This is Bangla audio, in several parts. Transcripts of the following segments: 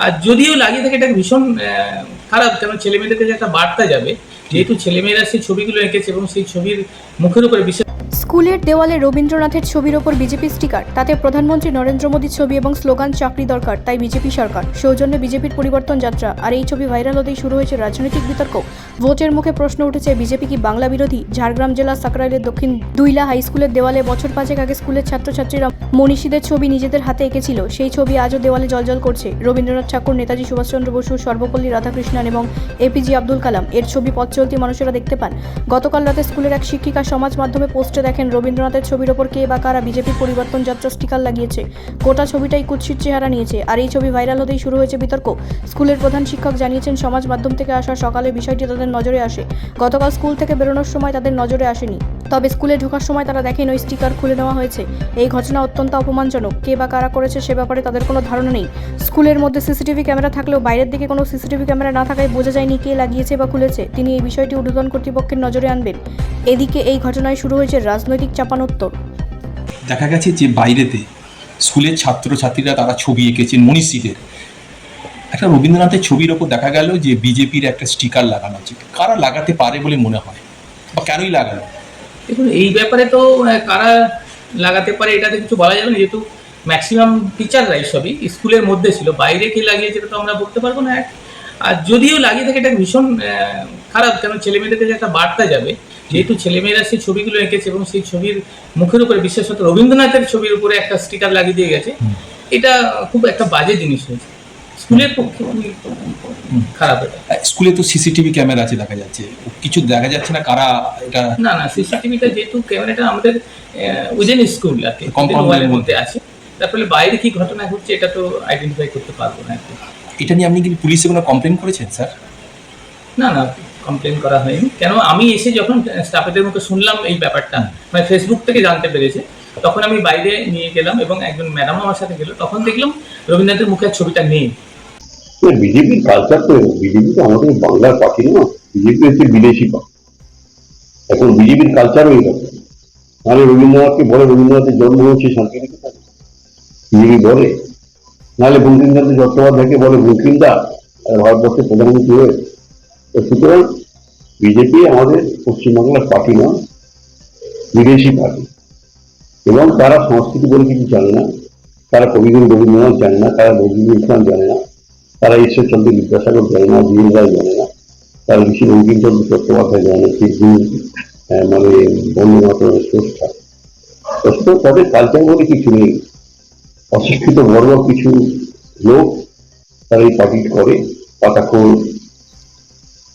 আর যদিও লাগিয়ে থাকে এটা ভীষণ খারাপ, কেন ছেলেমেয়েদের কাছে একটা বার্তা যাবে, যেহেতু ছেলেমেয়েরা সেই ছবিগুলো এঁকেছে এবং সেই ছবির মুখের উপরে বিশেষ। স্কুলের দেওয়ালে রবীন্দ্রনাথের ছবির ওপর বিজেপি স্টিকার, তাতে প্রধানমন্ত্রী নরেন্দ্র মোদীর ছবি এবং স্লোগান চাকরি দরকার তাই বিজেপি সরকার, সৌজন্যে বিজেপির পরিবর্তন যাত্রা। আর এই ছবি ভাইরাল হতেই শুরু হয়েছে রাজনৈতিক বিতর্ক। ভোটের মুখে প্রশ্ন উঠেছে, বিজেপি কি বাংলা বিরোধী? ঝাড়গ্রাম জেলার সাকরাইলের দক্ষিণ দুইলা হাই স্কুলের দেওয়ালে বছর 5 আগে স্কুলের ছাত্রছাত্রীরা মনীষীদের ছবি নিজেদের হাতে এঁকেছিল। সেই ছবি আজও দেওয়ালে জ্বলজ্বল করছে। রবীন্দ্রনাথ ঠাকুর, নেতাজি সুভাষচন্দ্র বসু, সর্বপল্লী রাধাকৃষ্ণন এবং এপিজে আব্দুল কালাম এর ছবি পথ চলতি মানুষেরা দেখতে পান। গতকাল রাতে স্কুলের এক শিক্ষিকা সমাজ মাধ্যমে পোস্টে দেখেন রবীন্দ্রনাথের ছবির ওপর কে বা কারা বিজেপির পরিবর্তন যাত্রা স্টিকার লাগিয়েছে। গোটা ছবিটাই কুৎসিত চেহারা নিয়েছে। আর এই ছবি ভাইরাল হতেই শুরু হয়েছে বিতর্ক। স্কুলের প্রধান শিক্ষক জানিয়েছেন, সমাজ মাধ্যম থেকে আসা সকালে বিষয়টি তাদের নজরে আসে। গতকাল স্কুল থেকে বেরোনোর সময় তাদের নজরে আসেনি, তবে স্কুলে ঢোকার সময় তারা দেখেন ওই স্টিকার খুলে নেওয়া হয়েছে। এই ঘটনা অত্যন্ত অপমানজনক। কে বা কারা করেছে সে ব্যাপারে তাদের কোনো ধারণা নেই। স্কুলের মধ্যে সিসিটিভি ক্যামেরা থাকলেও বাইরের দিকে কোনো সিসিটিভি ক্যামেরা না থাকায় বোঝা যায়নি কে লাগিয়েছে বা খুলেছে। তিনি এই বিষয়টি ঊর্ধ্বতন কর্তৃপক্ষের নজরে আনবেন। এদিকে এই ঘটনায় শুরু হয়েছে রাজনৈতিক চাপানোত্তর। দেখা গেছে যে বাইরেতে স্কুলের ছাত্রছাত্রীরা তারা ছবি এঁকেছেন মনীষীদের। একটা রবীন্দ্রনাথের ছবির ওপর দেখা গেল যে বিজেপির একটা স্টিকার লাগানো আছে। কারা লাগাতে পারে বলে মনে হয় বা কেনই লাগানো? দেখুন, এই ব্যাপারে তো কারা লাগাতে পারে এটাতে কিছু বলা যাবে না, যেহেতু ম্যাক্সিমাম টিচাররা সবই স্কুলের মধ্যে ছিল। বাইরে কে লাগিয়েছে এটা তো আমরা বলতে পারবো না। আর যদিও লাগিয়ে থাকে এটা ভীষণ খারাপ, কেন ছেলেমেয়েদের কাছে একটা বার্তা যাবে, যেহেতু ছেলেমেয়েরা সেই ছবিগুলো এঁকেছে এবং সেই ছবির মুখের উপরে বিশেষত রবীন্দ্রনাথের ছবির উপরে একটা স্টিকার লাগিয়ে দিয়ে গেছে। এটা খুব একটা বাজে জিনিস হয়েছে স্কুলের পক্ষে, খারাপ। এটা স্কুলে তো সিসিটিভি ক্যামেরা আছে, দেখা যাচ্ছে কিছু দেখা যাচ্ছে না কারা এটা। না না, সিসিটিভিটা যেহেতু ক্যামেরাটা আমাদের উইদিন স্কুল আর কি কম্পাউন্ডের মধ্যে আছে, তার ফলে বাইরে কি ঘটনা ঘটছে এটা তো আইডেন্টিফাই করতে পারবো না। এটা নিয়ে আপনি কি পুলিশে কোনো কমপ্লেন করেছেন স্যার? না না, কমপ্লেন করা হয়নি। কেন, আমি এসে যখন স্টাফেদের মুখে শুনলাম এই ব্যাপারটা, মানে ফেসবুক থেকে জানতে পেরেছে, তখন আমি বাইরে নিয়ে গেলাম এবং একজন ম্যাডাম আমার সাথে গেল। তখন দেখলাম রবীন্দ্রনাথের মুখের ছবিটা নেই। বিজেপির কালচার তো, বিজেপি তো আমাদের বাংলার পার্টি না, বিজেপি হচ্ছে বিদেশি পার্টি। এখন বিজেপির কালচারও এইরকম। নাহলে রবীন্দ্রনাথকে বলে রবীন্দ্রনাথের জন্ম হয়েছে শান্তিনিকেতনে, বিজেপি বলে। নাহলে বঙ্কিমচন্দ্র চট্টোপাধ্যায়কে বলে বঙ্কিমদা, ভারতবর্ষের প্রধানমন্ত্রী হয়ে। সুতরাং বিজেপি আমাদের পশ্চিমবাংলার পার্টি নয়, বিদেশি পার্টি। এবং তারা সংস্কৃতি বলে কিছু জানে না, তারা কবিগুরু রবীন্দ্রনাথ জানে না, তারা নজরুল ইসলাম জানে না, তারা ঈশ্বরচন্দ্র বিদ্যাসাগর জানে না, জিএন রায় জানে না, তারা ঋষি বঙ্কিমচন্দ্র চট্টোপাধ্যায় জানে না, মানে বন্দে মাতরমের স্রষ্টা। তাদের কালচার বলে কিছু নেই। অশিক্ষিত বর্গ কিছু লোক তারা এই পার্টি করে, পাতাখোর,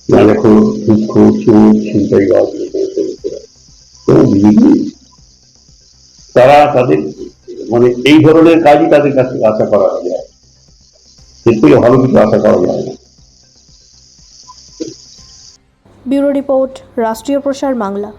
গাঁজাখোর, ঘুষখোর, চোর, ছিনতাইবাজ। বিজেপি তারা তাদের মানে এই ধরনের কাজই তাদের কাছে আশা করা যায়, এর থেকে ভালো কিছু আশা করা যায় না। ব্যুরো রিপোর্ট, রাষ্ট্রীয় প্রসার বাংলা।